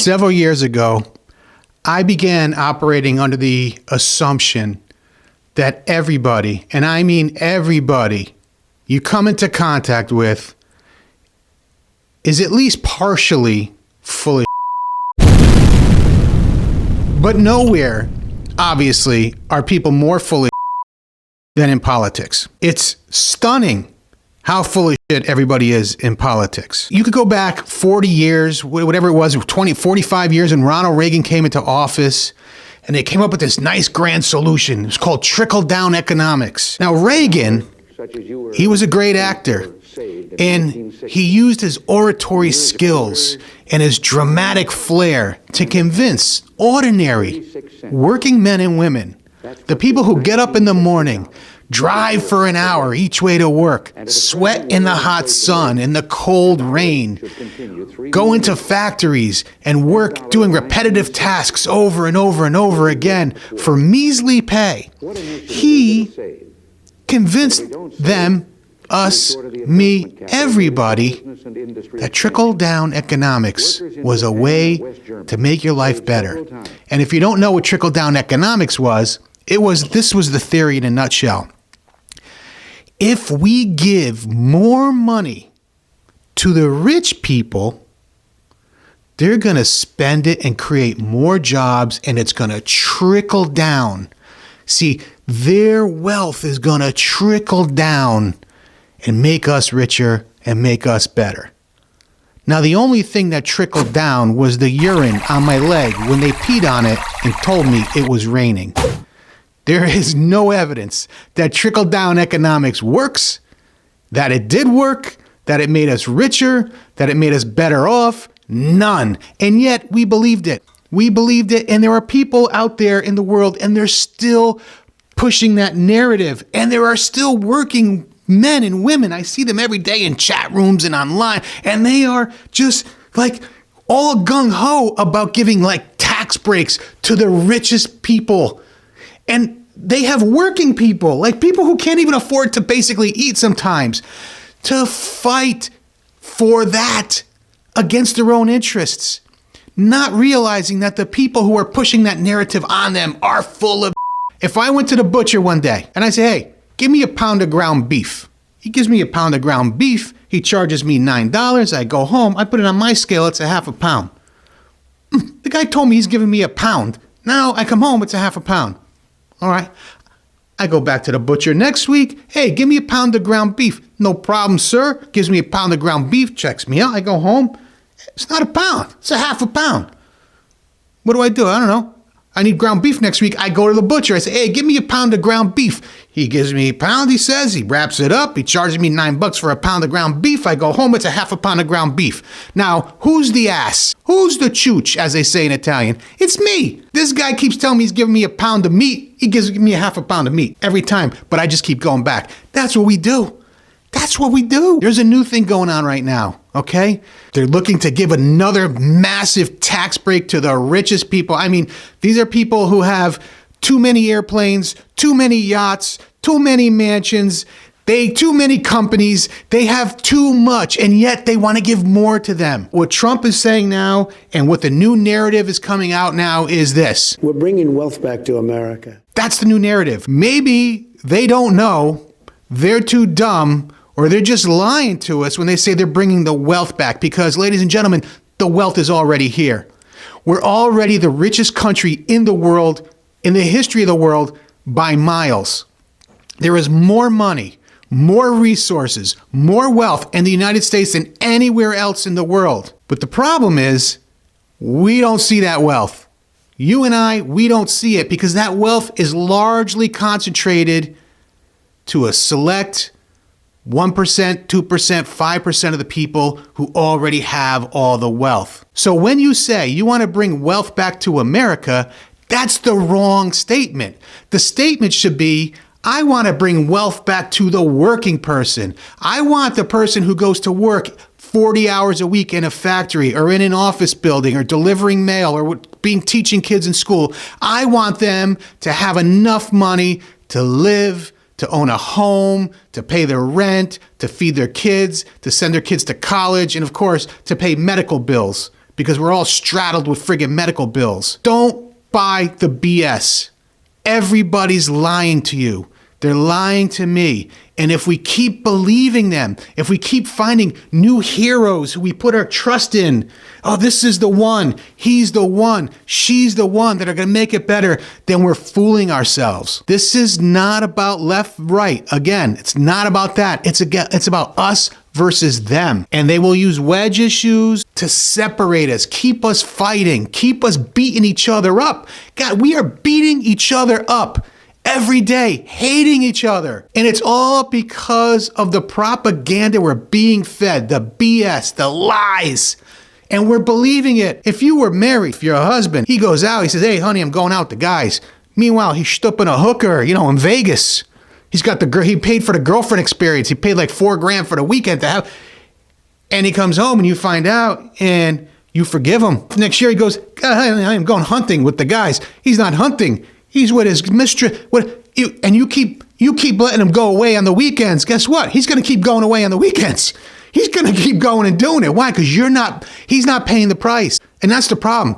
Several years ago, I began operating under the assumption that everybody, and I mean everybody, you come into contact with is at least partially full of But nowhere, obviously, are people more full of than in politics. It's stunning how full of shit everybody is in politics. You could go back 40 years, whatever it was, 20, 45 years, when Ronald Reagan came into office, and they came up with this nice grand solution. It's called trickle-down economics. Now, Reagan, he was a great actor, and he used his oratory skills and his dramatic flair to convince ordinary working men and women, the people who get up in the morning, drive for an hour each way to work, sweat in the hot sun, in the cold rain, go into factories and work doing repetitive tasks over and over and over again for measly pay. He convinced them, us, me, everybody, that trickle-down economics was a way to make your life better. And if you don't know what trickle-down economics was, this was the theory in a nutshell. If we give more money to the rich people, they're going to spend it and create more jobs, and it's going to trickle down. See, their wealth is going to trickle down and make us richer and make us better. Now, the only thing that trickled down was the urine on my leg when they peed on it and told me it was raining. There is no evidence that trickle-down economics works, that it did work, that it made us richer, that it made us better off. None. And yet we believed it. We believed it, and there are people out there in the world, and they're still pushing that narrative, and there are still working men and women. I see them every day in chat rooms and online, and they are just like all gung-ho about giving like tax breaks to the richest people. And they have working people, like people who can't even afford to basically eat sometimes, to fight for that against their own interests, not realizing that the people who are pushing that narrative on them are full of. If I went to the butcher one day and I say, hey, give me a pound of ground beef. He gives me a pound of ground beef. He charges me $9. I go home. I put it on my scale. It's a half a pound. The guy told me he's giving me a pound. Now I come home. It's a half a pound. All right. I go back to the butcher next week. Hey, give me a pound of ground beef. No problem, sir. Gives me a pound of ground beef. Checks me out. I go home. It's not a pound. It's a half a pound. What do? I don't know. I need ground beef next week. I go to the butcher. I say, hey, give me a pound of ground beef. He gives me a pound, he says. He wraps it up. He charges me $9 for a pound of ground beef. I go home. It's a half a pound of ground beef. Now, who's the ass? Who's the chooch, as they say in Italian? It's me. This guy keeps telling me he's giving me a pound of meat. He gives me a half a pound of meat every time, but I just keep going back. That's what we do. That's what we do. There's a new thing going on right now, okay? They're looking to give another massive tax break to the richest people. I mean, these are people who have too many airplanes, too many yachts, too many mansions, too many companies. They have too much, and yet they want to give more to them. What Trump is saying now, and what the new narrative is coming out now, is this. We're bringing wealth back to America. That's the new narrative. Maybe they don't know, they're too dumb, or they're just lying to us when they say they're bringing the wealth back. Because, ladies and gentlemen, the wealth is already here. We're already the richest country in the world, in the history of the world, by miles. There is more money, more resources, more wealth in the United States than anywhere else in the world. But the problem is, we don't see that wealth. You and I, we don't see it because that wealth is largely concentrated to a select 1%, 2%, 5% of the people who already have all the wealth. So when you say you want to bring wealth back to America, that's the wrong statement. The statement should be, I want to bring wealth back to the working person. I want the person who goes to work 40 hours a week in a factory or in an office building or delivering mail or teaching kids in school. I want them to have enough money to live, to own a home, to pay their rent, to feed their kids, to send their kids to college, and of course, to pay medical bills. because we're all straddled with friggin' medical bills. Don't buy the BS. Everybody's lying to you. They're lying to me. And if we keep believing them, if we keep finding new heroes who we put our trust in, oh, this is the one, he's the one, she's the one that are going to make it better, then we're fooling ourselves. This is not about left, right. Again, it's not about that. It's about us versus them. And they will use wedge issues to separate us, keep us fighting, keep us beating each other up. God, we are beating each other up every day, hating each other. And it's all because of the propaganda we're being fed, the BS, the lies. And we're believing it. If you were married, if you're a husband, he goes out, he says, hey, honey, I'm going out with the guys. Meanwhile, he's stooping a hooker, in Vegas. He paid for the girlfriend experience. He paid like $4,000 for the weekend to have. And he comes home and you find out and you forgive him. Next year he goes, I'm going hunting with the guys. He's not hunting. He's with his mistress. And you keep letting him go away on the weekends. Guess what? He's going to keep going away on the weekends. He's going to keep going and doing it. Why? Because he's not paying the price. And that's the problem.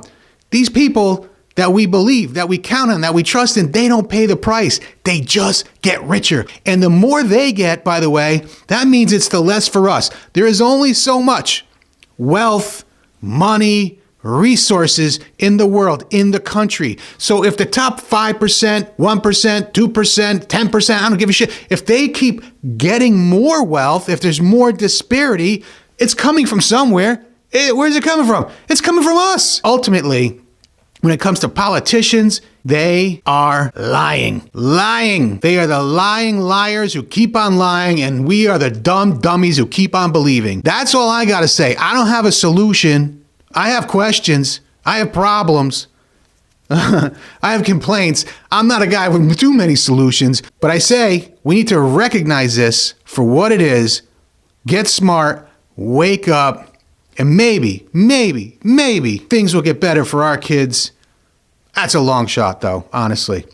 These people that we believe, that we count on, that we trust in, they don't pay the price. They just get richer. And the more they get, by the way, that means it's the less for us. There is only so much wealth, money, resources in the world, in the country. So if the top 5%, 1%, 2%, 10%, I don't give a shit, if they keep getting more wealth, if there's more disparity, it's coming from somewhere. Where's it coming from? It's coming from us. Ultimately, when it comes to politicians, they are lying. Lying. They are the lying liars who keep on lying, and we are the dumb dummies who keep on believing. That's all I got to say. I don't have a solution. I have questions. I have problems. I have complaints. I'm not a guy with too many solutions, but I say we need to recognize this for what it is, get smart, wake up, and maybe things will get better for our kids. That's a long shot, though, honestly.